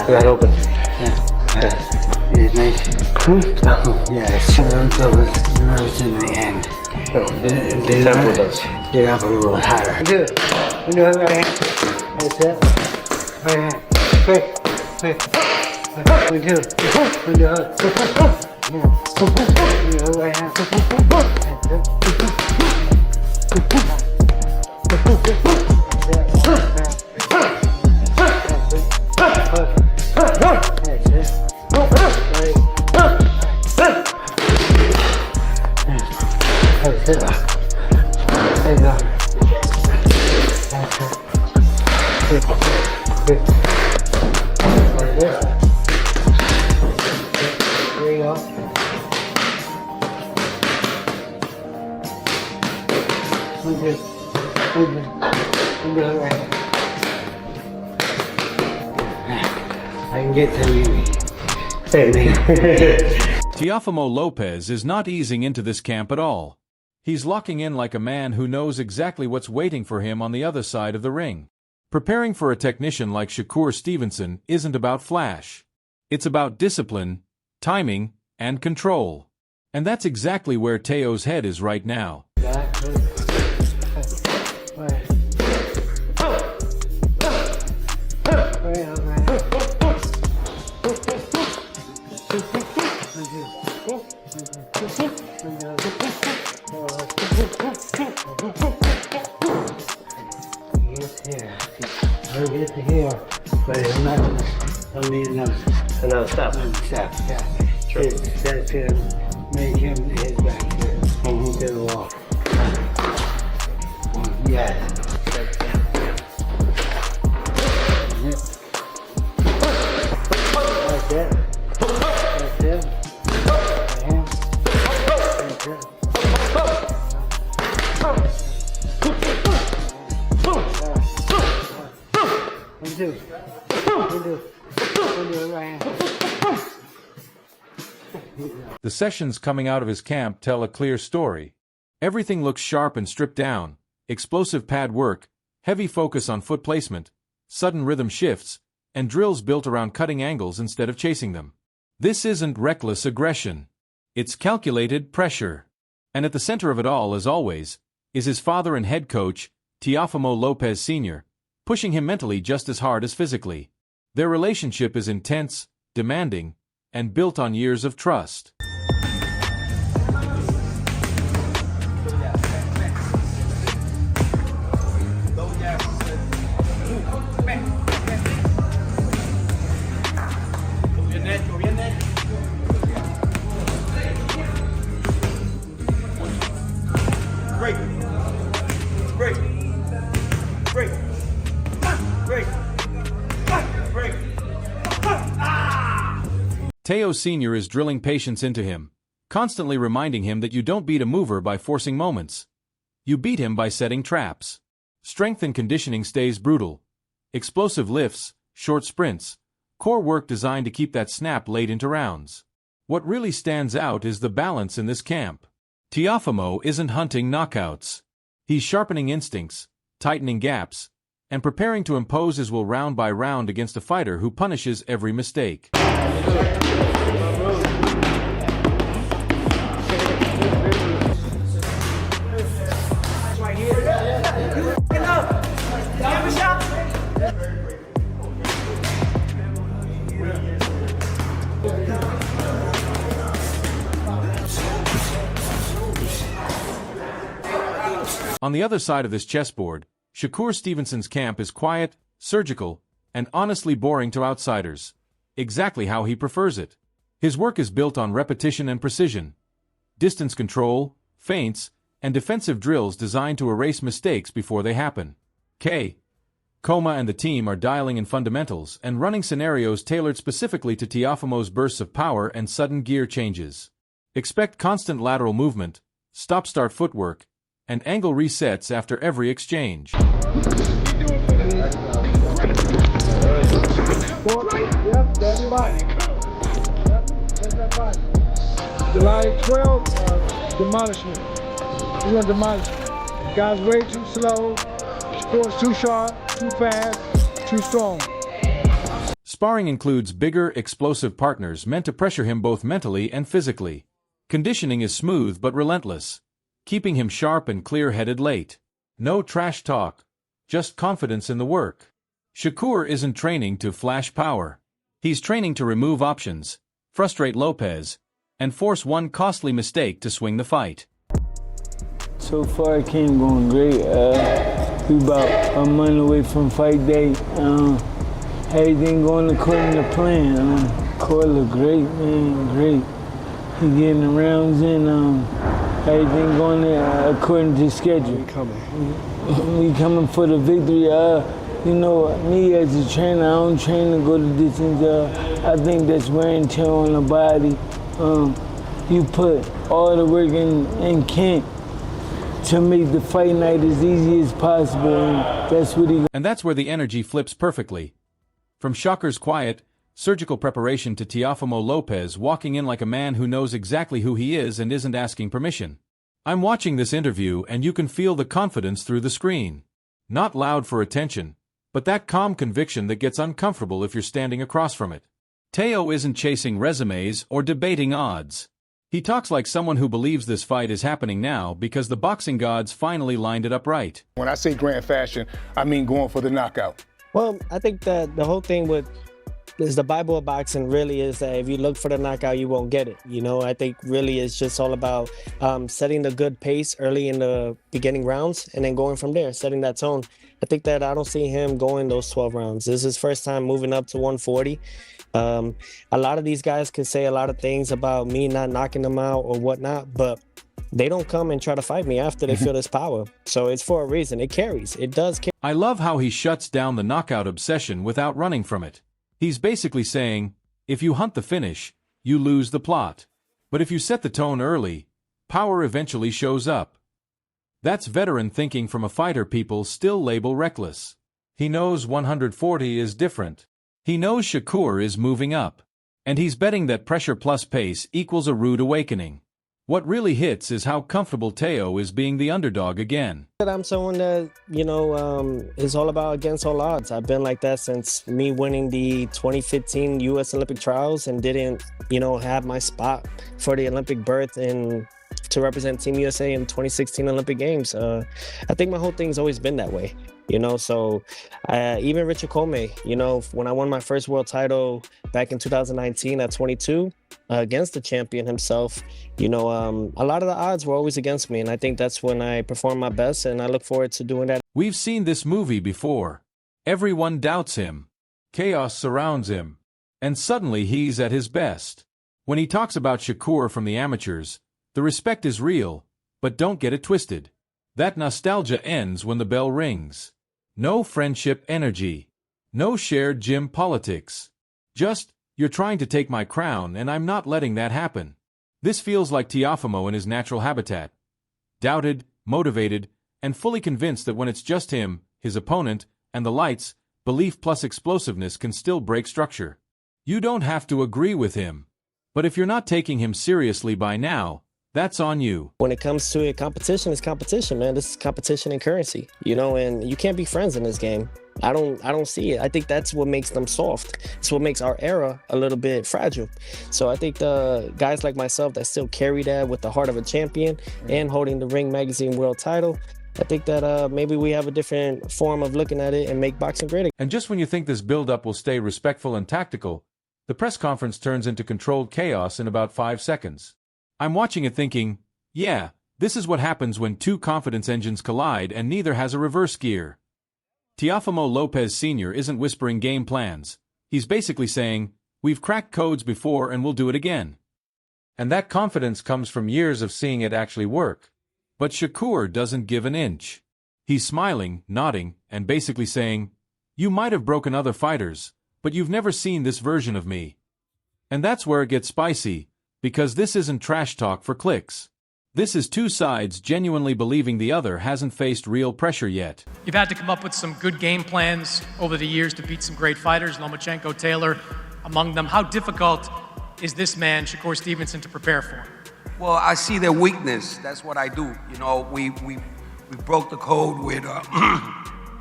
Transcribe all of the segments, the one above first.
Right open. Yeah. It's nice. Yeah, it's nerves in the end. Tempo does. Get up a little higher. Do it. Do it right hand. That's it. Right hand. Quick. Quick. 1, 2. 1, 2. Yeah. Right hand. That's it. There you go. That's it. Quick. Like this. There you go. Right. I can get to you. Teofimo Lopez is not easing into this camp at all. He's locking in like a man who knows exactly what's waiting for him on the other side of the ring. Preparing for a technician like Shakur Stevenson isn't about flash. It's about discipline, timing, and control. And that's exactly where Teo's head is right now. I'll get to here, but it's not. Don't need another step. Step, yeah. Sure. That's him. Make him his back here to the wall. Yeah. That's it. That's it. That's it. The sessions coming out of his camp tell a clear story. Everything looks sharp and stripped down, explosive pad work, heavy focus on foot placement, sudden rhythm shifts, and drills built around cutting angles instead of chasing them. This isn't reckless aggression. It's calculated pressure. And at the center of it all, as always, is his father and head coach, Teofimo Lopez Sr., pushing him mentally just as hard as physically. Their relationship is intense, demanding, and built on years of trust. Teo Sr. is drilling patience into him, constantly reminding him that you don't beat a mover by forcing moments. You beat him by setting traps. Strength and conditioning stays brutal. Explosive lifts, short sprints, core work designed to keep that snap late into rounds. What really stands out is the balance in this camp. Teofimo isn't hunting knockouts. He's sharpening instincts, tightening gaps, and preparing to impose his will round by round against a fighter who punishes every mistake. On the other side of this chessboard, Shakur Stevenson's camp is quiet, surgical, and honestly boring to outsiders. Exactly how he prefers it. His work is built on repetition and precision. Distance control, feints, and defensive drills designed to erase mistakes before they happen. Coma and the team are dialing in fundamentals and running scenarios tailored specifically to Teofimo's bursts of power and sudden gear changes. Expect constant lateral movement, stop-start footwork, and angle resets after every exchange. July 12th, demolishment. We're gonna demolish him. Guy's way too slow. Sports too sharp, too fast, too strong. Sparring includes bigger, explosive partners meant to pressure him both mentally and physically. Conditioning is smooth but relentless, keeping him sharp and clear-headed late. No trash talk, just confidence in the work. Shakur isn't training to flash power. He's training to remove options, frustrate Lopez, and force one costly mistake to swing the fight. So far, it came going great. We about a month away from fight day. Everything going according to plan. Court look great, man, great. He getting the rounds in. Everything going according to schedule. We coming for the victory. You know, me as a trainer, I don't train to go the distance. I think that's wear and tear on the body. You put all the work in camp to make the fight night as easy as possible, and that's where the energy flips perfectly. From Shakur's quiet, surgical preparation to Teofimo Lopez walking in like a man who knows exactly who he is and isn't asking permission. I'm watching this interview and you can feel the confidence through the screen. Not loud for attention, but that calm conviction that gets uncomfortable if you're standing across from it. Teo isn't chasing resumes or debating odds. He talks like someone who believes this fight is happening now because the boxing gods finally lined it up right. When I say grand fashion, I mean going for the knockout. Well, I think that the whole thing is the Bible of boxing really is that if you look for the knockout, you won't get it. You know, I think really it's just all about setting the good pace early in the beginning rounds and then going from there, setting that tone. I think that I don't see him going those 12 rounds. This is his first time moving up to 140. A lot of these guys can say a lot of things about me not knocking them out or whatnot, but they don't come and try to fight me after they feel this power. So it's for a reason. It carries. It does carry. I love how he shuts down the knockout obsession without running from it. He's basically saying, if you hunt the finish, you lose the plot. But if you set the tone early, power eventually shows up. That's veteran thinking from a fighter people still label reckless. He knows 140 is different. He knows Shakur is moving up. And he's betting that pressure plus pace equals a rude awakening. What really hits is how comfortable Teo is being the underdog again. I'm someone that, you know, is all about against all odds. I've been like that since me winning the 2015 U.S. Olympic trials and didn't, you know, have my spot for the Olympic berth and to represent Team USA in 2016 Olympic Games. I think my whole thing's always been that way. You know, so even Richard Comey, you know, when I won my first world title back in 2019 at 22 against the champion himself, you know, a lot of the odds were always against me. And I think that's when I perform my best. And I look forward to doing that. We've seen this movie before. Everyone doubts him. Chaos surrounds him. And suddenly he's at his best. When he talks about Shakur from the amateurs, the respect is real, but don't get it twisted. That nostalgia ends when the bell rings. No friendship energy. No shared gym politics. Just, you're trying to take my crown and I'm not letting that happen. This feels like Teofimo in his natural habitat. Doubted, motivated, and fully convinced that when it's just him, his opponent, and the lights, belief plus explosiveness can still break structure. You don't have to agree with him. But if you're not taking him seriously by now, that's on you. When it comes to competition, it's competition, man. This is competition and currency, you know, and you can't be friends in this game. I don't see it. I think that's what makes them soft. It's what makes our era a little bit fragile. So I think the guys like myself that still carry that with the heart of a champion and holding the Ring Magazine world title, I think that maybe we have a different form of looking at it and make boxing great again. And just when you think this build-up will stay respectful and tactical, the press conference turns into controlled chaos in about 5 seconds. I'm watching it thinking, yeah, this is what happens when two confidence engines collide and neither has a reverse gear. Teofimo Lopez Sr. isn't whispering game plans. He's basically saying, we've cracked codes before and we'll do it again. And that confidence comes from years of seeing it actually work. But Shakur doesn't give an inch. He's smiling, nodding, and basically saying, you might have broken other fighters, but you've never seen this version of me. And that's where it gets spicy. Because this isn't trash talk for clicks. This is two sides genuinely believing the other hasn't faced real pressure yet. You've had to come up with some good game plans over the years to beat some great fighters, Lomachenko, Taylor, among them. How difficult is this man, Shakur Stevenson, to prepare for? Well, I see their weakness. That's what I do. You know, we broke the code with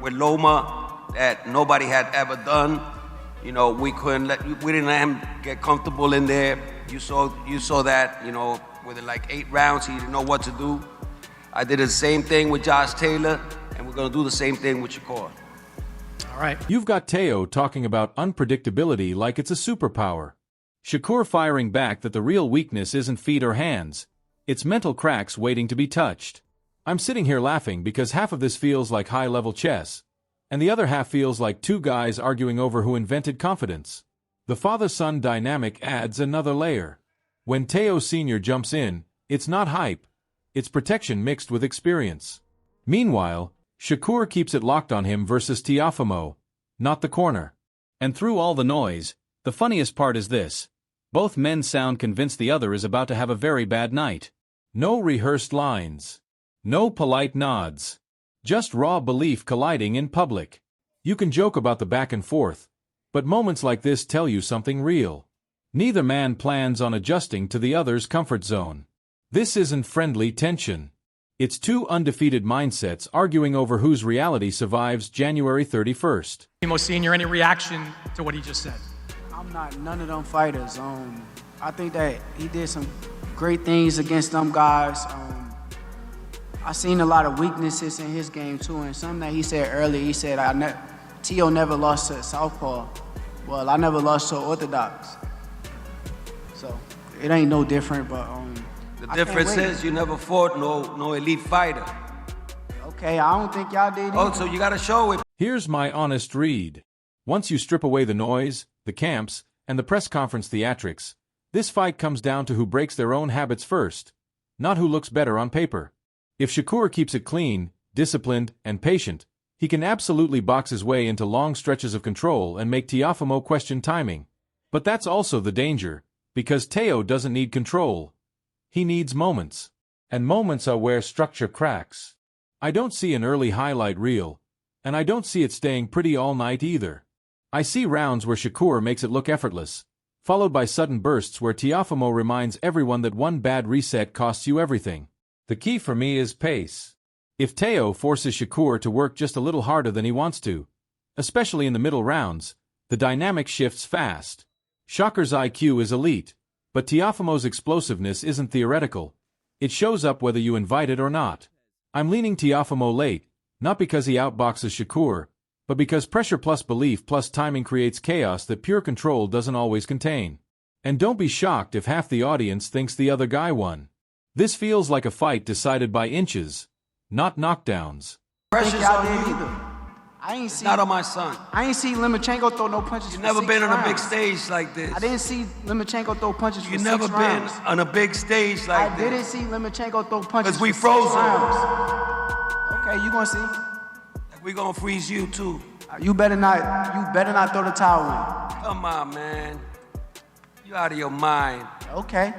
with Loma that nobody had ever done. You know, we didn't let him get comfortable in there. You saw that, you know, within like 8 rounds, he didn't know what to do. I did the same thing with Josh Taylor, and we're gonna do the same thing with Shakur. All right. You've got Teo talking about unpredictability like it's a superpower. Shakur firing back that the real weakness isn't feet or hands. It's mental cracks waiting to be touched. I'm sitting here laughing because half of this feels like high-level chess, and the other half feels like 2 guys arguing over who invented confidence. The father-son dynamic adds another layer. When Teo Sr. jumps in, it's not hype. It's protection mixed with experience. Meanwhile, Shakur keeps it locked on him versus Teofimo, not the corner. And through all the noise, the funniest part is this. Both men sound convinced the other is about to have a very bad night. No rehearsed lines. No polite nods. Just raw belief colliding in public. You can joke about the back and forth, but moments like this tell you something real. Neither man plans on adjusting to the other's comfort zone. This isn't friendly tension. It's 2 undefeated mindsets arguing over whose reality survives January 31st. Teofimo Sr., any reaction to what he just said? I'm not none of them fighters. I think that he did some great things against them guys. I seen a lot of weaknesses in his game too, and something that he said earlier, he said, Teo never lost to Southpaw. Well, I never lost to Orthodox. So, it ain't no different, but the difference is you never fought no elite fighter. Okay, I don't think y'all did either. Oh, so you gotta show it. Here's my honest read. Once you strip away the noise, the camps, and the press conference theatrics, this fight comes down to who breaks their own habits first, not who looks better on paper. If Shakur keeps it clean, disciplined, and patient, he can absolutely box his way into long stretches of control and make Teofimo question timing. But that's also the danger, because Teo doesn't need control. He needs moments. And moments are where structure cracks. I don't see an early highlight reel, and I don't see it staying pretty all night either. I see rounds where Shakur makes it look effortless, followed by sudden bursts where Teofimo reminds everyone that one bad reset costs you everything. The key for me is pace. If Teo forces Shakur to work just a little harder than he wants to, especially in the middle rounds, the dynamic shifts fast. Shakur's IQ is elite, but Teofimo's explosiveness isn't theoretical. It shows up whether you invite it or not. I'm leaning Teofimo late, not because he outboxes Shakur, but because pressure plus belief plus timing creates chaos that pure control doesn't always contain. And don't be shocked if half the audience thinks the other guy won. This feels like a fight decided by inches, not knockdowns. Pressure's y'all on did you. either. I ain't see. Not on my son. I ain't see Lomachenko throw no punches. You've for never 6 been on a rounds. big stage like this. I didn't see Lomachenko throw punches for You've 6 never rounds. been on a big stage like I this. didn't see Lomachenko throw punches. Because we for 6 froze him. rounds. Okay, you gonna see? We're gonna freeze you too. You better not throw the towel in. Come on, man. You out of your mind. Okay.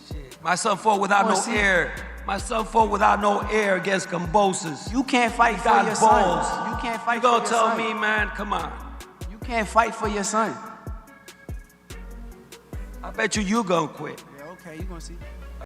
Shit. My son fought without no air. My son fought without no air against Cambosos. You can't fight for got your balls. son. You can't fight You for your gonna tell son. me, man? Come on. You can't fight for your son. I bet you gonna quit. Yeah, okay, you gonna see.